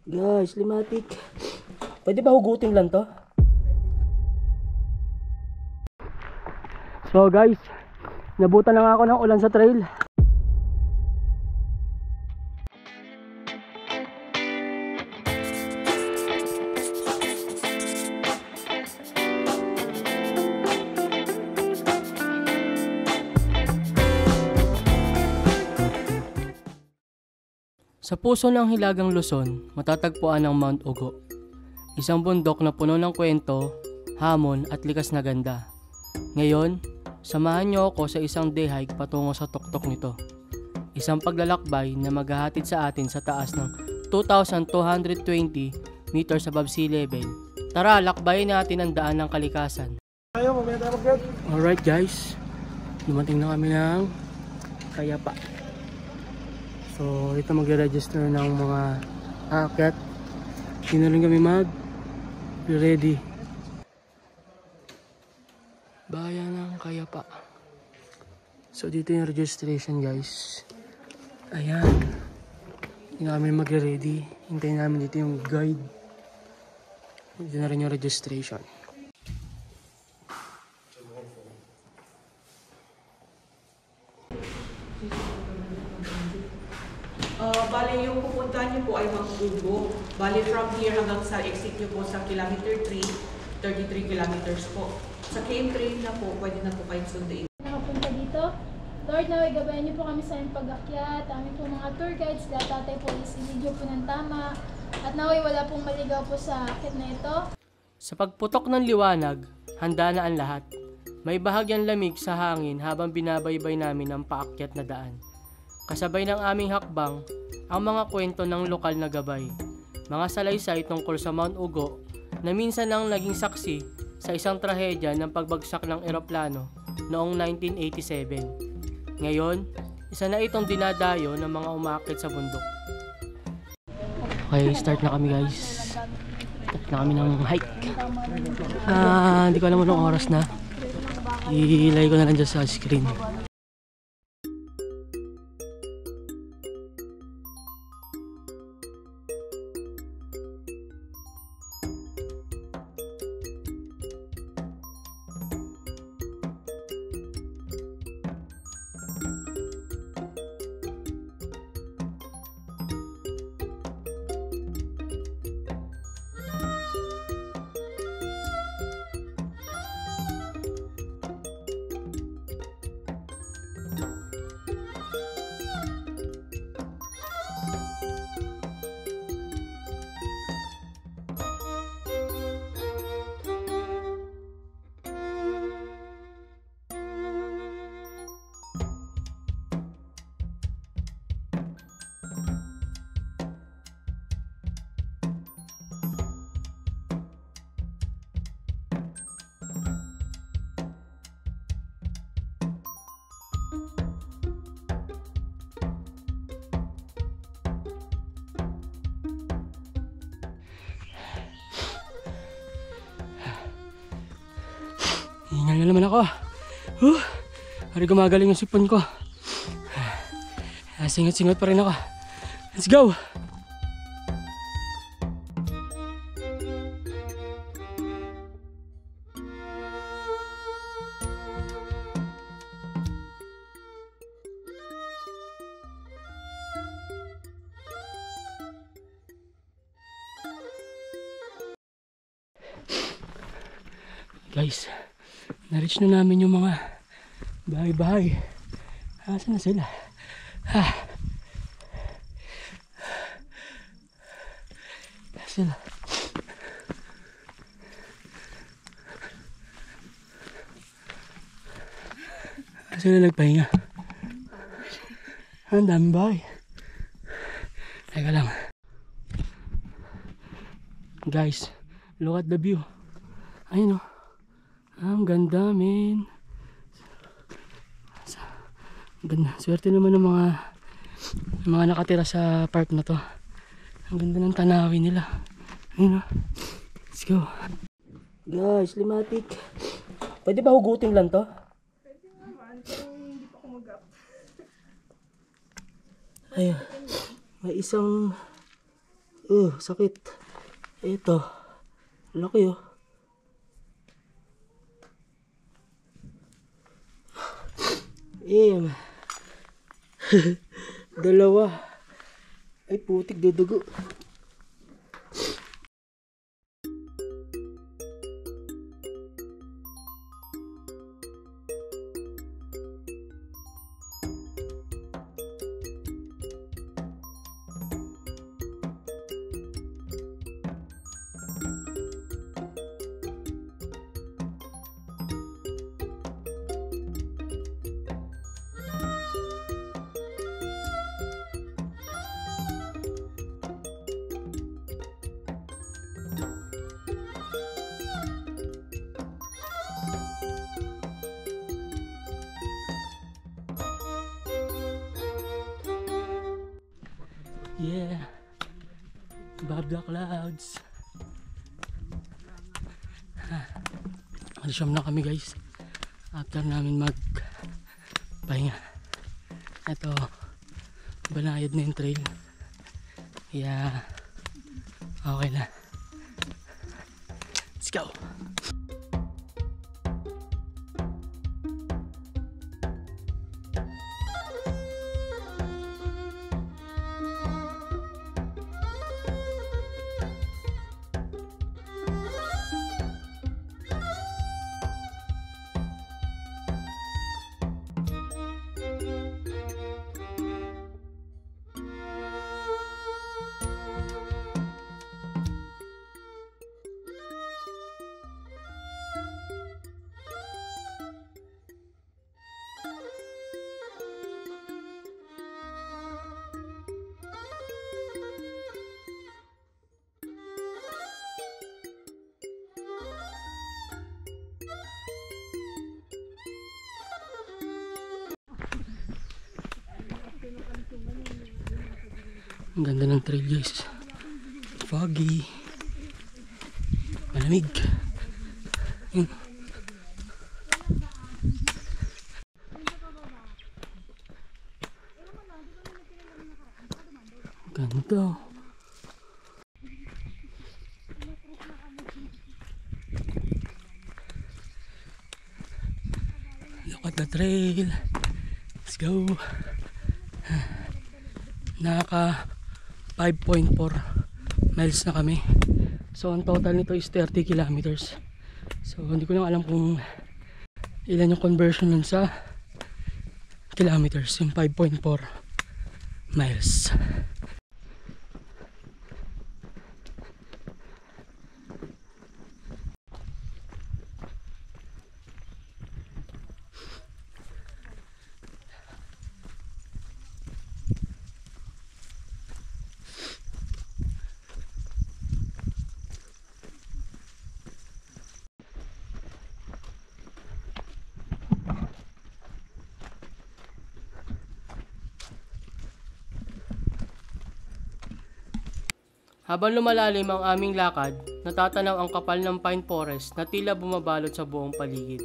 Guys, limatik. Pwede ba hugutin lang to? So guys, nabutan na nga ako ng ulan sa trail. Sa puso ng Hilagang Luzon, matatagpuan ang Mount Ugo. Isang bundok na puno ng kwento, hamon at likas na ganda. Ngayon, samahan niyo ako sa isang day hike patungo sa tuktok nito. Isang paglalakbay na maghahatid sa atin sa taas ng 2,220 meters above sea level. Tara, lakbayin natin ang daan ng kalikasan. Alright guys, dumating na kami ng Kayapa. So ito magre-register ng mga aakyat. Hindi na rin kami mag-ready. Bayan ng Kayapa. So dito yung registration guys. Ayan. Hindi na kami mag-ready. Hintayin namin dito yung guide. Dito na rin yung registration. Bali, yung pupuntahan niyo po ay Mount Ugo. Bali, from here hanggang sa exit niyo po sa kilometer 3, 33 kilometers po. Sa KM3 na po, pwede na po kayong sunduin. Nakapunta dito. Lord, naway gabayan niyo po kami sa aming pag-akyat. Aming po mga tour guides, Tatay po i-video po ng tama. At naway wala pong maligaw po sa akyat na ito. Sa pagputok ng liwanag, handa na ang lahat. May bahagyang lamig sa hangin habang binabaybay namin ang paakyat na daan. Kasabay ng aming hakbang, ang mga kwento ng lokal na gabay. Mga salaysay tungkol sa Mount Ugo na minsan lang naging saksi sa isang trahedya ng pagbagsak ng eroplano noong 1987. Ngayon, isa na itong dinadayo ng mga umaakit sa bundok. Okay, start na kami guys. Start na kami ng hike. Hindi ko alam anong oras na. Ilagay ko na lang dyan sa screen. Hingal na naman ako. Hari gumagaling yung sipon ko. Singot-singot pa rin ako. Let's go! Guys, na-reach na namin yung mga bahay-bahay. Asan na sila? Sila. Sila nagpahinga. Ang daming bahay. Teka lang. Guys, look at the view. Ayun o. Ang ganda, men. Ganda. Swerte naman ng mga nakatira sa park na to. Ang ganda ng tanawin nila. Ayun o. Let's go. Guys, limatik. Pwede ba hugutin lang to? Pwede naman, pero hindi pa kumagap. Ayun. May Sakit. Ito. Laki oh. Dalawa. Ay putik, dudugo. Yeah. Above the clouds. Alisyam na kami guys. After namin pahinga. Ito, banayad na yung trail. Yeah. Okay na. Let's go. Ang ganda ng trail guys. Foggy. Malamig. Yun. Ganda. Look at the trail. Let's go. Naka 5.4 miles na kami. So ang total nito is 30 kilometers. So hindi ko lang alam kung ilan yung conversion nun sa kilometers, yung 5.4 miles. Habang lumalalim ang aming lakad, natatanaw ang kapal ng pine forest na tila bumabalot sa buong paligid.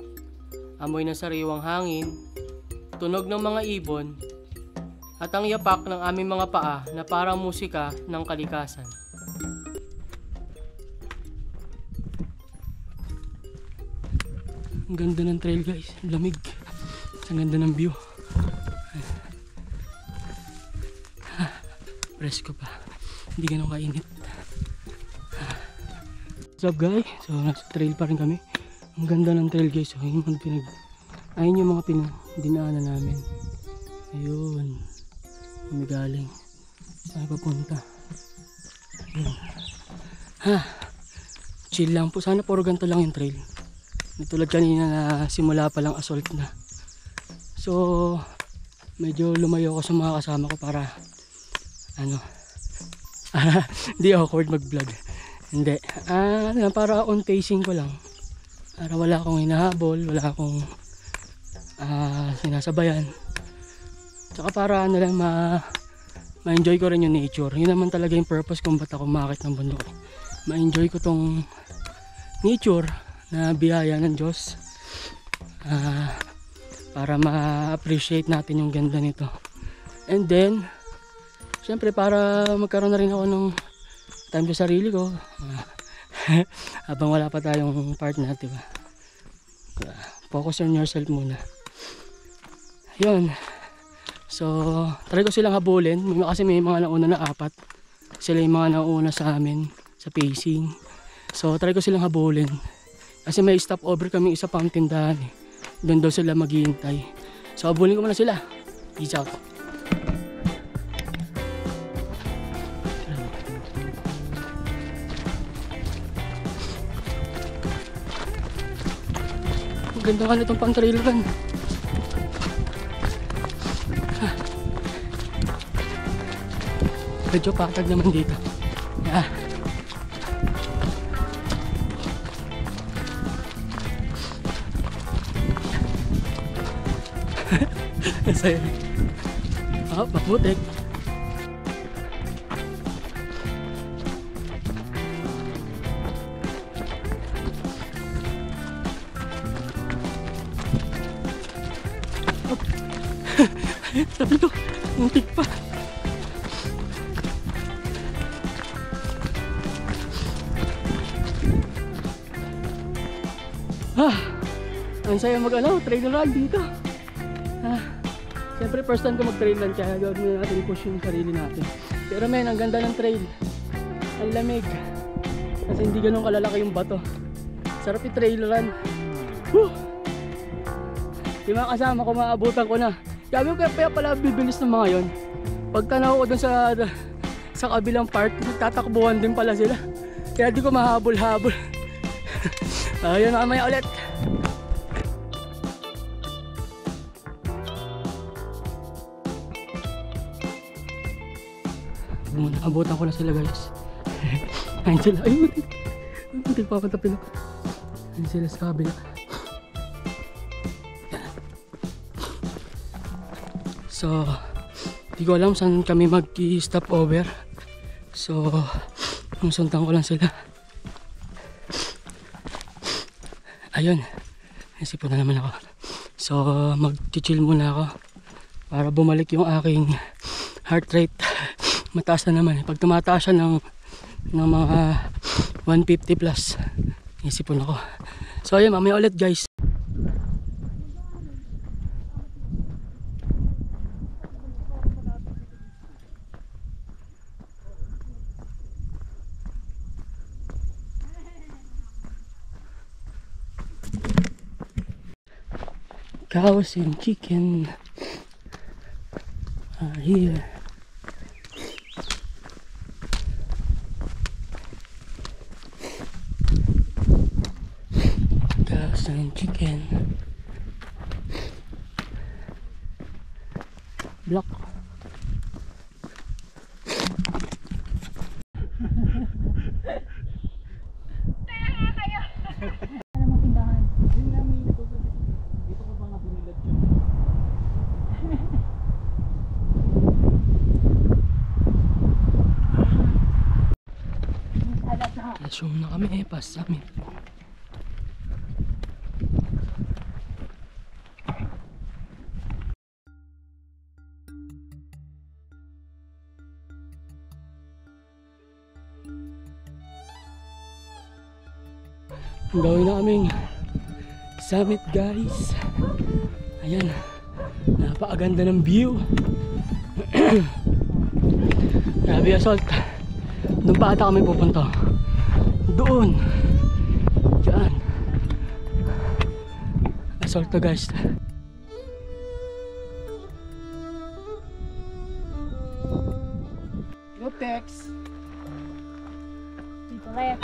Amoy ng sariwang hangin, tunog ng mga ibon, at ang yapak ng aming mga paa na parang musika ng kalikasan. Ang ganda ng trail guys, lamig. Ang ganda ng view. Presko pa, hindi ganun kainit. What's up guys? So nasa trail pa rin kami. Ang ganda ng trail guys. So, ayun yung mga dinaanan namin. Ayun. May galing. Saan papunta? Ayun. Chill lang po. Sana puro ganito lang yung trail. Tulad kanina na simula pa lang assault na. So medyo lumayo ako sa mga kasama ko para hindi awkward mag vlog. Hindi. Para on pacing ko lang. Para wala akong hinahabol, wala akong sinasabayan. Tsaka para lang ma-enjoy ko rin yung nature. Yun naman talaga yung purpose kung ba't ako umakit ng bundok. Ma-enjoy ko tong nature na biyaya ng Diyos. Para ma-appreciate natin yung ganda nito. And then, syempre para magkaroon na rin ako ng time sa sarili ko. Habang wala pa tayong partner, diba? Focus on yourself muna. Yun. So, try ko silang habulin. Kasi may mga nauna na 4. Sila yung mga nauna sa amin sa pacing. So, try ko silang habulin. Kasi may stop over kami isa pang tindahan eh. Doon daw sila maghihintay. So, habulin ko muna sila. Peace out. Ang ganda nga nitong pang trail run. Medyo patag naman dito. Yeah. Saya. Mabutik. Sabi ko, muntik pa. Ang saya trail run dito. Siyempre first time ko mag-trail run kaya gawin muna natin push yung sarili natin. Pero men, ang ganda ng trail. Ang lamig. Kasi hindi ganun kalalaki yung bato. Sarap yung trail run. Whew! Yung mga kasama ko, maabutan ko na. Sabi ko kaya pala bibilis ng mga yon. Pag tanaw ko dun sa kabilang part, tatakbuhan din pala sila. Kaya di ko mahabol-habol. Ayun na kamaya ulit. Abutan ko na sila guys. Ayun sila. Ayun. Hindi pa ako tapin ako. Ayun sila sa kabila. So, di ko alam saan kami mag-stop over. So, suntan ko lang sila. Ayun. Nasipon na naman ako. So, mag-chill muna ako. Para bumalik yung aking heart rate. Mataas na naman. Pag tumataas siya ng mga 150 plus, isipon ako. So ayun, mamaya ulit guys. Cows and chicken are here. And chicken block. Zoom na kami pas sa amin. Gawin na kaming summit guys. Ayan, napakaganda ng view. Grabe Assault. Doon pa ata kami pupunta. Doon. Diyan. Assault to guys. Go Tex. Dito Rex.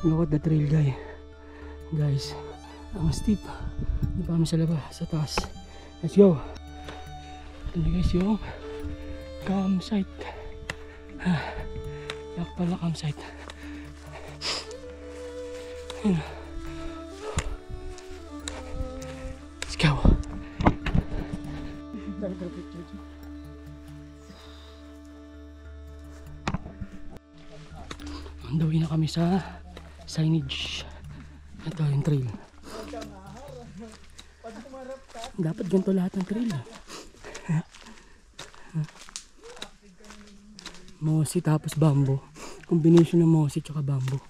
Look at the trail guys. Ang steep. Hindi pa kami sa labas, sa taas. Let's go. Ito na guys yung campsite. Yak pala campsite. Ayun. Let's go. Andawin na kami sa signage. Ito yung trail. Dapat ganito lahat ng trail. Mosi tapos bamboo. Combination ng mosi tsaka bamboo.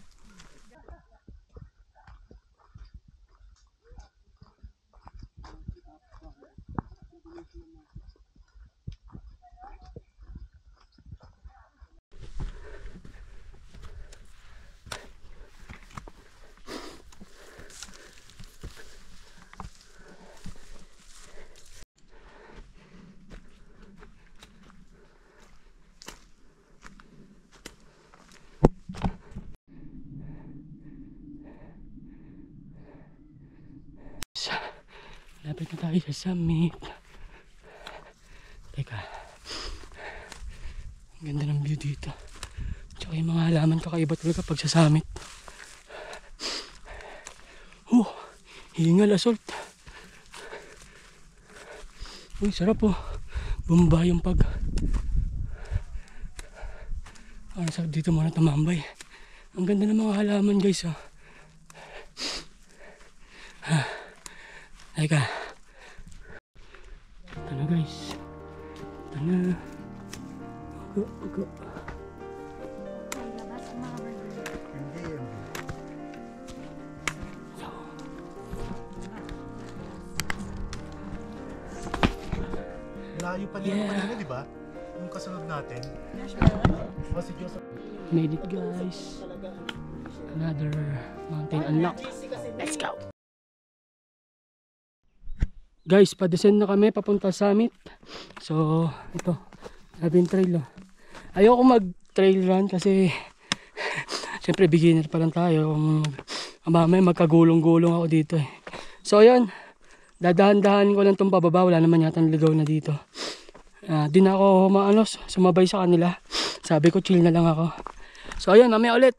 Lapit na tayo sa summit. Teka. Ang ganda ng view dito. Tsaka yung mga halaman kakaiba talaga pag sa summit. Hingal assault. Uy, sarap oh. Bumba yung pag. Sarap dito muna tumambay. Ang ganda ng mga halaman guys oh. Teka. Ito na guys. Ito na. Ugo. Layo pa din kanina, di ba? Yung kasunod natin. Si Joseph. Made it guys. Another mountain unlock. Let's go. Guys, pa-descend na kami papunta sa summit. So, ito. Labing trail. Ayoko mag-trail run kasi siyempre beginner pa lang tayo. Mamaya magkagulong-gulong ako dito eh. So, ayun. Dadahan-dahan ko lang itong pababa. Wala naman yata ligaw na dito. Di na ako sumabay sa kanila. Sabi ko, chill na lang ako. So, ayun. Mamaya ulit.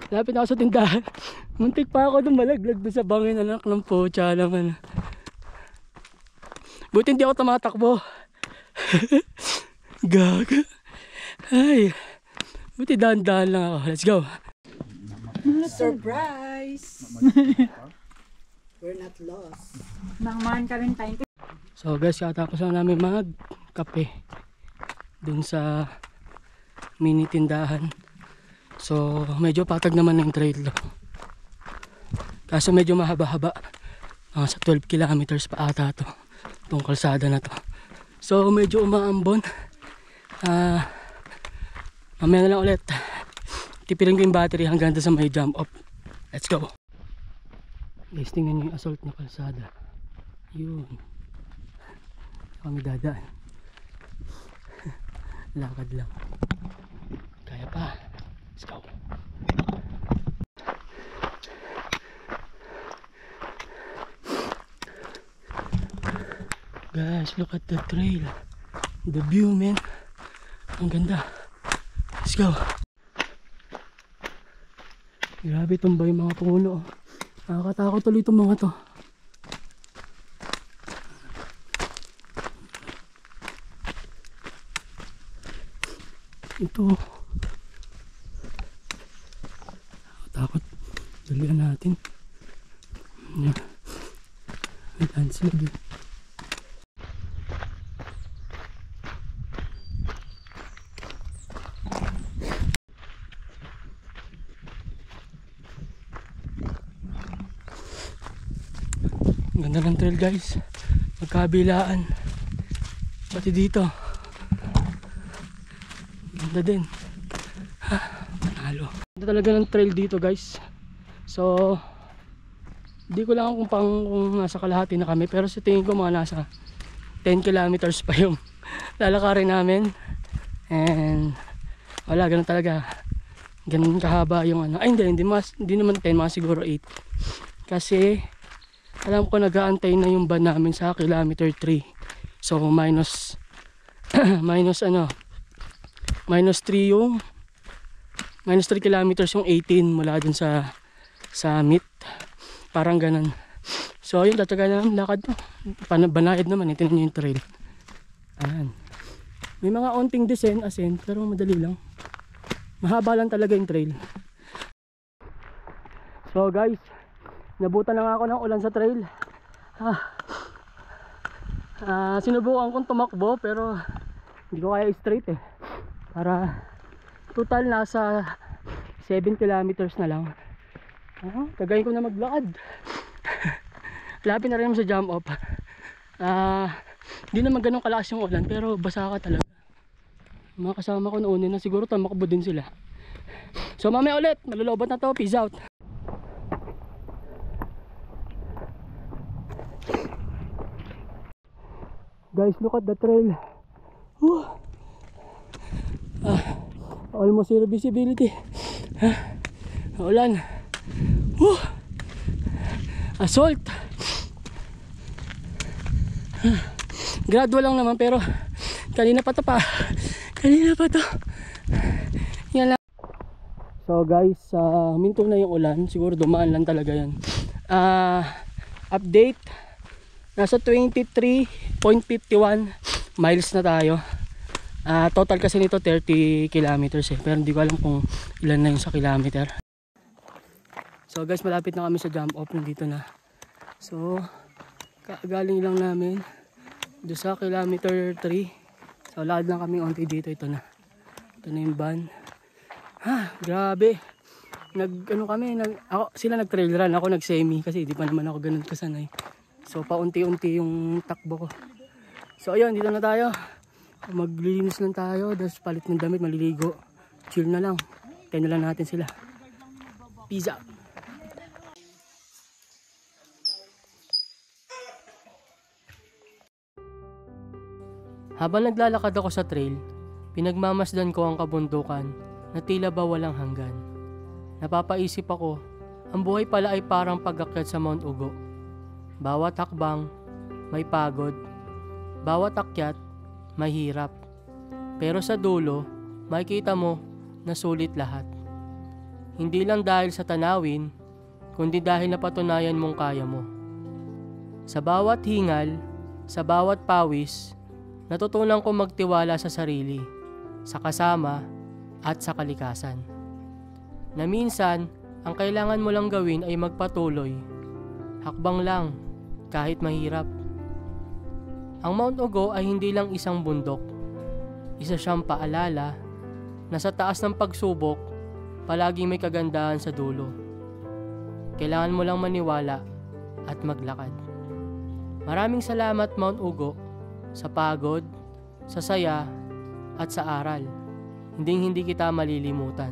Lapit ako sa tindahan. Muntik pa ako doon malaglag doon sa bangin anak ng pocha lang. Buti hindi ako tumatakbo. Gaga. Ay. Buti dahan-dahan lang ako. Let's go. Surprise! We're not lost. Nangman ka rin tayo. So guys, katapos na namin magkape doon sa mini tindahan. So medyo patag naman ng trail. Kaso medyo mahaba-haba. Sa 12 kilometers pa ata to. Itong kalsada na to. So medyo umaambon. Mamaya na lang ulit. Tipirin ko yung battery hanggang sa may jump off. Let's go. Guys, tingnan nyo yung assault na kalsada. Yun. Kami dadaan. Lakad lang. Kaya pa. Let's go. Guys, look at the trail. The view, man. Ang ganda. Let's go. Grabe tumbay yung mga puno. Nakakatakot tuloy itong mga to. Ito. Takot. Dalian natin. May landslide. trail guys. Magkabilaan. Pati dito. Ganda din. Ha, panalo. Ganda talaga ng trail dito guys. So, di ko lang kung nasa kalahati na kami. Pero sa tingin ko mga nasa 10 kilometers pa yung lalakarin namin. And wala, ganun talaga. Ganun kahaba yung ano. Ay hindi naman 10, mga siguro 8. Kasi alam ko nag-aantay na yung van namin sa kilometer 3. So minus minus 3 yung minus 3 kilometers yung 18 mula dun sa meet. Parang ganun. So yun, tatagal na lakad to. Banayad naman, ito na yung trail. Ayan. May mga onting descent, ascent, pero madali lang. Mahaba lang talaga yung trail. So guys, nabutan na nga ako ng ulan sa trail. Sinubukan kong tumakbo pero hindi ko kaya straight eh. Para total nasa 7 kilometers na lang. Tagayin ko na maglakad. Lapit na rin sa jump off. Hindi naman ganun kalakas yung ulan pero basa ka talaga. Mga kasama ko noon na siguro tamakbo din sila. So mamaya ulit, malulobot na to. Peace out. Guys, look at the trail. Almost zero visibility. Ulan. Assault. Gradual lang naman pero kanina pa to. Yan lang. So guys, minto na yung ulan. Siguro dumaan lang talaga yan. Update, nasa 23.51 miles na tayo. Total kasi nito 30 kilometers eh. Pero hindi ko alam kung ilan na yung sa kilometer. So guys, malapit na kami sa jump off. Nandito na. So galing lang namin doon sa kilometer 3. So lakad lang kami onti dito. Ito na yung van. Grabe. Sila nag trail run, ako nag semi kasi di pa naman ako ganun kasanay. So paunti-unti yung takbo ko. So ayun, dito na tayo. Maglilinis lang tayo, tapos palit ng damit, maliligo. Chill na lang. Tayo na lang natin sila. Peace out. Habang naglalakad ako sa trail, pinagmamasdan ko ang kabundukan na tila ba walang hanggan. Napapaisip ako, ang buhay pala ay parang pag-akyat sa Mount Ugo. Bawat hakbang, may pagod. Bawat akyat, may hirap. Pero sa dulo, makikita mo na sulit lahat. Hindi lang dahil sa tanawin, kundi dahil napatunayan mong kaya mo. Sa bawat hingal, sa bawat pawis, natutunan ko magtiwala sa sarili, sa kasama, at sa kalikasan. Na minsan, ang kailangan mo lang gawin ay magpatuloy. Hakbang lang, kahit mahirap. Ang Mount Ugo ay hindi lang isang bundok. Isa siyang paalala na sa taas ng pagsubok, palaging may kagandahan sa dulo. Kailangan mo lang maniwala at maglakad. Maraming salamat Mount Ugo sa pagod, sa saya, at sa aral. Hindi kita malilimutan.